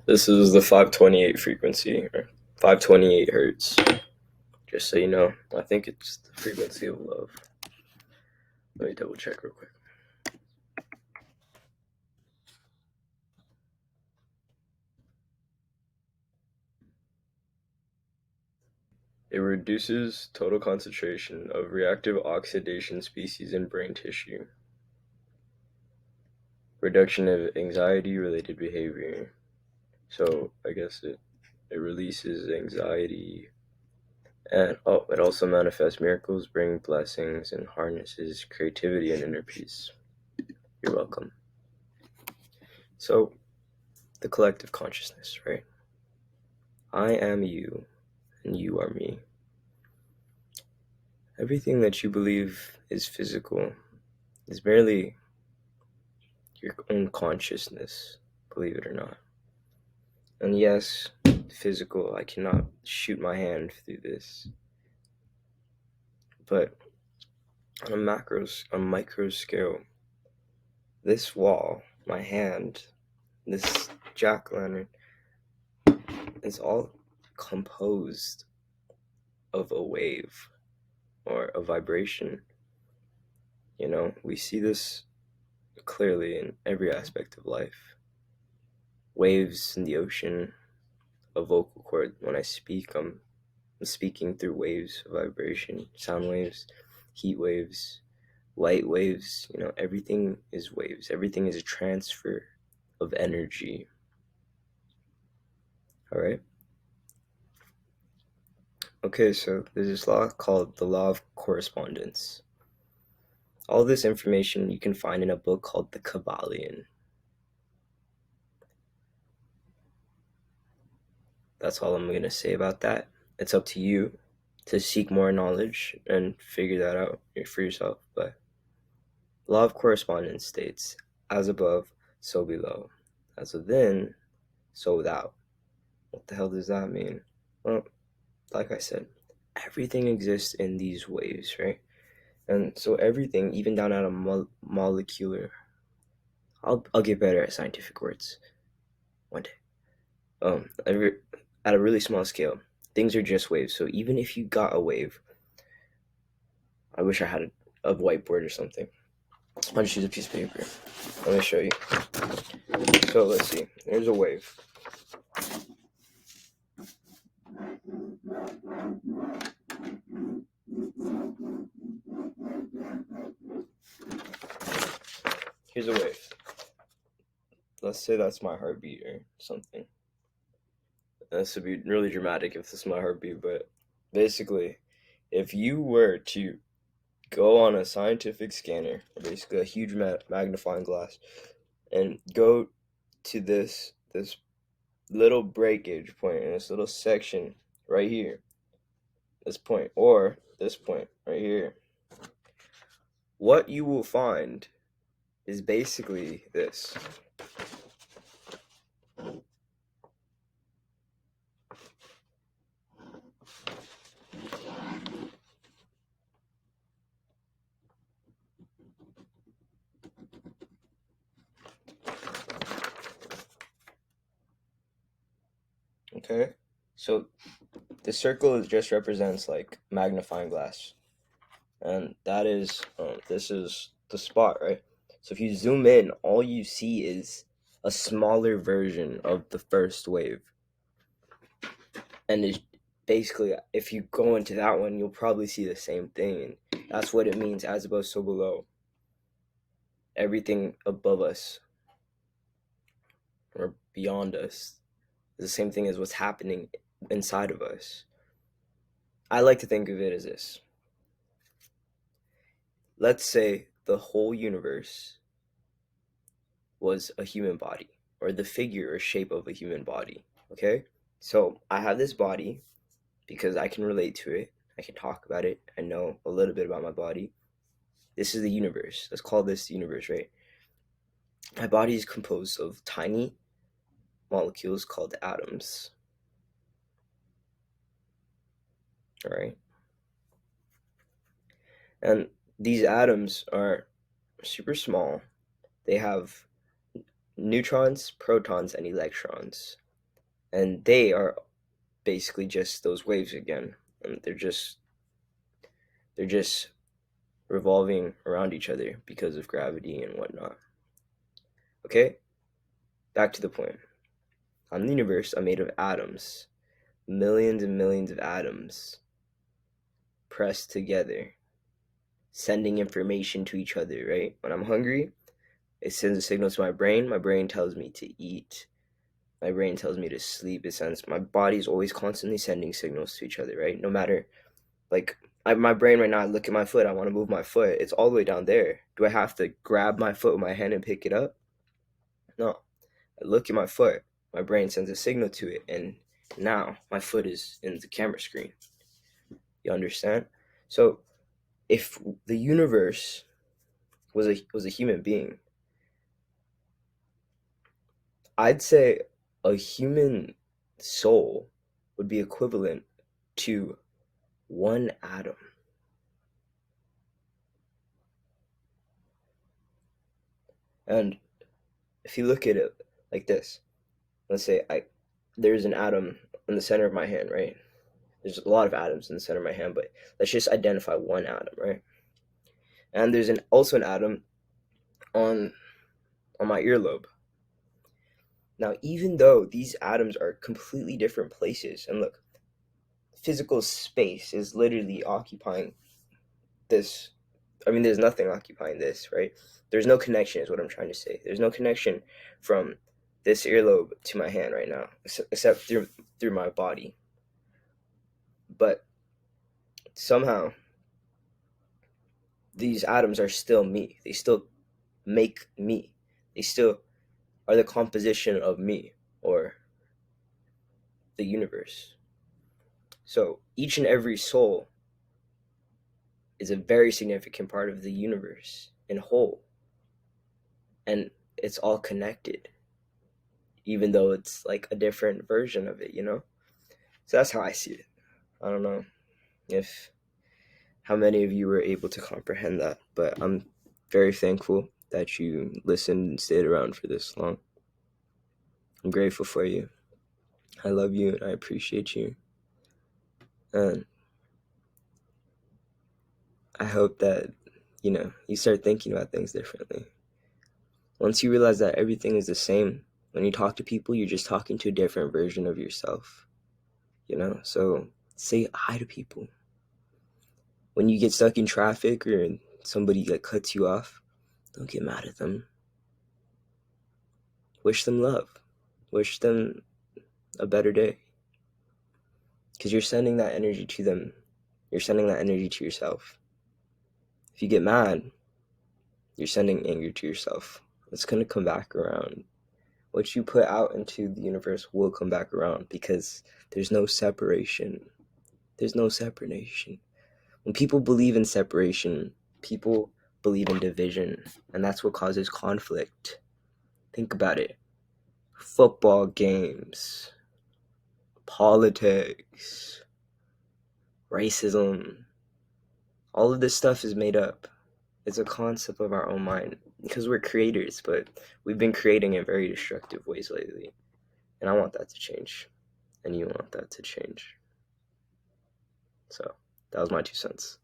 This is the 528 frequency, or 528 hertz. Just so you know, I think it's the frequency of love. Let me double check real quick. It reduces total concentration of reactive oxidation species in brain tissue. Reduction of anxiety-related behavior. So I guess it releases anxiety. And it also manifests miracles, brings blessings, and harnesses creativity and inner peace. You're welcome. So, the collective consciousness, right? I am you, and you are me. Everything that you believe is physical is merely your own consciousness, believe it or not. And yes, physical, I cannot shoot my hand through this. But on a micro scale, this wall, my hand, this jack-o'-lantern, is all composed of a wave or a vibration. You know, we see this clearly in every aspect of life. Waves in the ocean, a vocal cord. When I speak, I'm speaking through waves of vibration, sound waves, heat waves, light waves. You know, everything is waves. Everything is a transfer of energy. All right? Okay, so there's this law called the law of correspondence. All this information you can find in a book called The Kabbalion. That's all I'm going to say about that. It's up to you to seek more knowledge and figure that out for yourself. But law of correspondence states, as above, so below. As within, so without. What the hell does that mean? Well, like I said, everything exists in these waves, right? And so everything, even down at a molecular, I'll get better at scientific words one day. At a really small scale, things are just waves. So even if you got a wave, I wish I had a whiteboard or something. I'll just use a piece of paper. Let me show you. So let's see. There's a wave. Here's a wave. Let's say that's my heartbeat or something. This would be really dramatic if this is my heartbeat, but basically, if you were to go on a scientific scanner, basically a huge magnifying glass, and go to this little breakage point in this little section right here, this point, or this point right here, what you will find is basically this. Okay, so the circle just represents like magnifying glass, and that is this is the spot, right? So if you zoom in, all you see is a smaller version of the first wave, and it's basically, if you go into that one, you'll probably see the same thing. And that's what it means, as above, so below. Everything above us or beyond us is the same thing as what's happening inside of us. I like to think of it as this. Let's say the whole universe was a human body, or the figure or shape of a human body, okay? So I have this body because I can relate to it. I can talk about it. I know a little bit about my body. This is the universe. Let's call this the universe, right? My body is composed of tiny molecules called atoms. All right. And these atoms are super small. They have neutrons, protons, and electrons. and they are basically just those waves again, and they're just revolving around each other because of gravity and whatnot. Okay, back to the point. On the universe, I'm made of atoms, millions and millions of atoms pressed together, sending information to each other, right? When I'm hungry, it sends a signal to my brain. My brain tells me to eat. My brain tells me to sleep. It sends, my body's always constantly sending signals to each other, right? No matter, like, my brain right now, I look at my foot, I want to move my foot. It's all the way down there. Do I have to grab my foot with my hand and pick it up? No. I look at my foot. My brain sends a signal to it, and now my foot is in the camera screen. You understand? So if the universe was a human being, I'd say a human soul would be equivalent to one atom. And if you look at it like this, let's say there's an atom in the center of my hand, right? There's a lot of atoms in the center of my hand, but let's just identify one atom, right? And there's also an atom on my earlobe. Now, even though these atoms are completely different places, and look, physical space is literally occupying this. I mean, there's nothing occupying this, right? There's no connection, is what I'm trying to say. There's no connection from this earlobe to my hand right now, except through my body. But somehow, these atoms are still me. They still make me. They still are the composition of me, or the universe. So each and every soul is a very significant part of the universe in whole, and it's all connected, even though it's like a different version of it, you know? So that's how I see it. I don't know if how many of you were able to comprehend that, but I'm very thankful that you listened and stayed around for this long. I'm grateful for you. I love you and I appreciate you. And I hope that, you start thinking about things differently. Once you realize that everything is the same, when you talk to people, you're just talking to a different version of yourself, So say hi to people. When you get stuck in traffic or somebody that cuts you off, don't get mad at them. Wish them love. Wish them a better day. Because you're sending that energy to them. You're sending that energy to yourself. If you get mad, you're sending anger to yourself. It's going to come back around. What you put out into the universe will come back around, because there's no separation. There's no separation. When people believe in separation, people believe in division, and that's what causes conflict. Think about it. Football games, politics, racism, all of this stuff is made up. It's a concept of our own mind, because we're creators, but we've been creating in very destructive ways lately. And I want that to change. And you want that to change. So, that was my 2 cents.